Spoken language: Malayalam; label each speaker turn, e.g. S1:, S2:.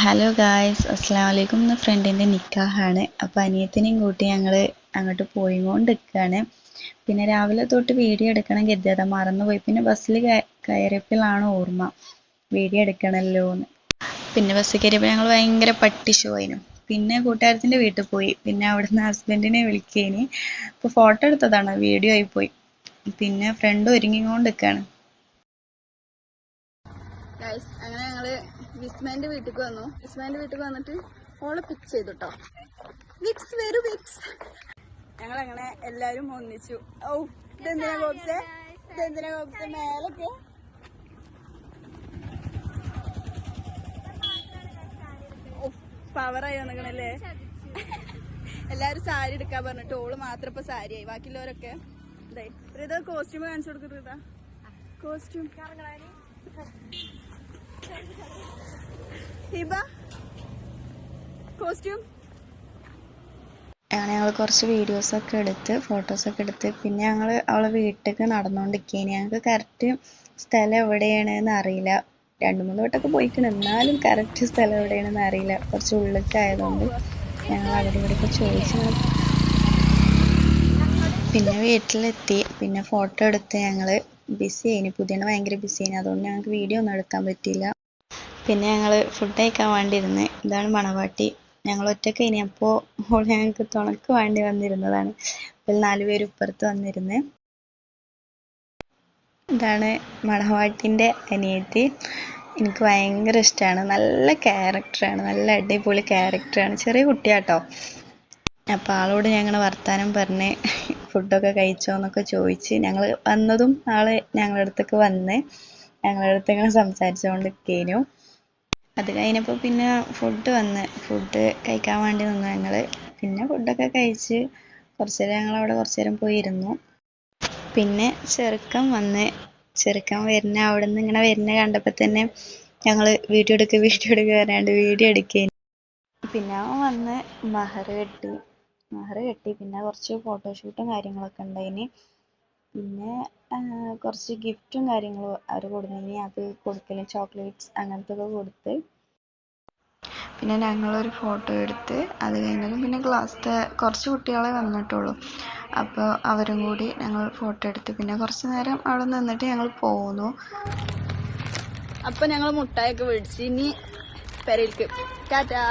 S1: ഹലോ ഗായ്സ്, അസ്സലാമു അലൈക്കും. ഇന്ന് ഫ്രണ്ടിൻ്റെ നിക്കാഹാണ്. അപ്പോൾ അനിയത്തിനെയും കൂട്ടി ഞങ്ങൾ അങ്ങോട്ട് പോയിക്കൊണ്ടിരിക്കുകയാണ്. പിന്നെ രാവിലെ തൊട്ട് വീഡിയോ എടുക്കണം കരുതിയതാ, മറന്നുപോയി. പിന്നെ ബസ്സിൽ കയറിയപ്പോഴാണ് ഓർമ്മ വീഡിയോ എടുക്കണമല്ലോ എന്ന്. പിന്നെ ബസ്സിൽ കയറിയപ്പോൾ ഞങ്ങൾ ഭയങ്കര പട്ടി ഷോ ആയിരുന്നു. പിന്നെ കൂട്ടുകാരത്തിൻ്റെ വീട്ടിൽ പോയി. പിന്നെ അവിടുന്ന് ഹസ്ബൻഡിനെ വിളിക്കേനി. ഇപ്പോൾ ഫോട്ടോ എടുത്തതാണ്, വീഡിയോ ആയിപ്പോയി. പിന്നെ ഫ്രണ്ട് ഒരുങ്ങിക്കൊണ്ടിരിക്കുകയാണ്. അങ്ങനെ ഞങ്ങള് വിസ്മാന്റെ വീട്ടിലേക്ക് വന്നു. വിസ്മാന്റെ വീട്ടിലേക്ക് വന്നിട്ട് ഓളെ പിക്ക് ചെയ്തു കേട്ടോ. വിക്സ് വരൂ വിക്സ്. ഞങ്ങളങ്ങനെ എല്ലാരും ഒന്നിച്ചു. ഓ ഇതെന്തിനാ ഗോപ്സെ, ഇതെന്തിനാ ഗോപ്സെ മേലൊക്കെ. ഓ പവറായി വന്നിക്കണല്ലേ. എല്ലാരും സാരി എടുക്കാൻ പറഞ്ഞിട്ട് ഓള് മാത്രം ഇപ്പൊ സാരിയായി. ബാക്കിയുള്ളവരൊക്കെ ഇതാ കോസ്റ്റ്യൂം കാണിച്ചു കൊടുക്കുന്നത്. Costume costume. അങ്ങനെ ഞങ്ങൾ കുറച്ച് വീഡിയോസൊക്കെ എടുത്ത് ഫോട്ടോസൊക്കെ എടുത്ത് പിന്നെ ഞങ്ങൾ അവളെ വീട്ടിലേക്ക് നടന്നുകൊണ്ടിരിക്കുകയാണ്. ഞങ്ങൾക്ക് കറക്റ്റ് സ്ഥലം എവിടെയാണെന്ന് അറിയില്ല. 2-3 വട്ടമൊക്കെ പോയിക്കണം, എന്നാലും കറക്റ്റ് സ്ഥലം എവിടെയാണെന്ന് അറിയില്ല. കുറച്ച് ഉള്ളിലേക്ക് ആയതുകൊണ്ട് ഞങ്ങൾ അവിടെ ഇവിടെയൊക്കെ ചോദിച്ചു. പിന്നെ വീട്ടിലെത്തി. പിന്നെ ഫോട്ടോ എടുത്ത് ഞങ്ങൾ ബിസി ആയിന്. പുതിയ ഭയങ്കര ബിസി ആയിന്, അതുകൊണ്ട് ഞങ്ങൾക്ക് വീഡിയോ ഒന്നും എടുക്കാൻ പറ്റിയില്ല. പിന്നെ ഞങ്ങൾ ഫുഡ് കഴിക്കാൻ വേണ്ടി ഇരുന്ന്. ഇതാണ് മണവാട്ടി. ഞങ്ങൾ ഒറ്റയ്ക്ക് ഇനി അപ്പോൾ ഞങ്ങൾക്ക് തുണക്ക് വേണ്ടി വന്നിരുന്നതാണ്. അപ്പോൾ 4 പേര് ഇപ്പുറത്ത് വന്നിരുന്ന്. ഇതാണ് മണവാട്ടിൻ്റെ അനിയത്തി. എനിക്ക് ഭയങ്കര ഇഷ്ടമാണ്. നല്ല ക്യാരക്ടറാണ്, നല്ല അടിപൊളി ക്യാരക്ടറാണ്. ചെറിയ കുട്ടിയാട്ടോ. അപ്പോൾ ആളോട് ഞങ്ങൾ വർത്താനം പറഞ്ഞ് ഫുഡൊക്കെ കഴിച്ചോ എന്നൊക്കെ ചോദിച്ച്. ഞങ്ങൾ വന്നതും ആൾ ഞങ്ങളുടെ അടുത്തേക്ക് വന്ന് ഞങ്ങളുടെ അടുത്ത് ഇങ്ങനെ സംസാരിച്ചുകൊണ്ടിരിക്കേനു. അത് കഴിഞ്ഞപ്പോൾ പിന്നെ ഫുഡ് കഴിക്കാൻ വേണ്ടി നിന്നു ഞങ്ങൾ. പിന്നെ ഫുഡൊക്കെ കഴിച്ച് കുറച്ച് നേരം ഞങ്ങളവിടെ കുറച്ച് നേരം പോയി ഇരുന്നു. പിന്നെ ചെറുക്കൻ വരുന്ന അവിടെ നിന്ന് ഇങ്ങനെ വരുന്ന കണ്ടപ്പോൾ തന്നെ ഞങ്ങൾ വീഡിയോ എടുക്കുക പറയാണ്ട് വീഡിയോ എടുക്കേനി. പിന്നെ അവൻ വന്ന് മഹർ കെട്ടി. പിന്നെ കുറച്ച് ഫോട്ടോഷൂട്ടും കാര്യങ്ങളൊക്കെ ഉണ്ടായിന്. പിന്നെ കുറച്ച് ഗിഫ്റ്റും കാര്യങ്ങളും അവർ കൊടുത്തിനി. അത് കൊടുക്കലും ചോക്ലേറ്റ്സ് അങ്ങനത്തെ ഒക്കെ കൊടുത്ത്. പിന്നെ ഞങ്ങളൊരു ഫോട്ടോ എടുത്ത്. അത് കഴിഞ്ഞതും പിന്നെ ക്ലാസ്സിലെ കുറച്ച് കുട്ടികളെ വന്നിട്ടുള്ളൂ. അപ്പോൾ അവരും കൂടി ഞങ്ങൾ ഫോട്ടോ എടുത്ത്. പിന്നെ കുറച്ച് നേരം അവിടെ നിന്നിട്ട് ഞങ്ങൾ പോന്നു. അപ്പോൾ ഞങ്ങൾ മുട്ടായൊക്കെ മേടിച്ച് ഇനി പെരയിലേക്ക് ടാറ്റാ.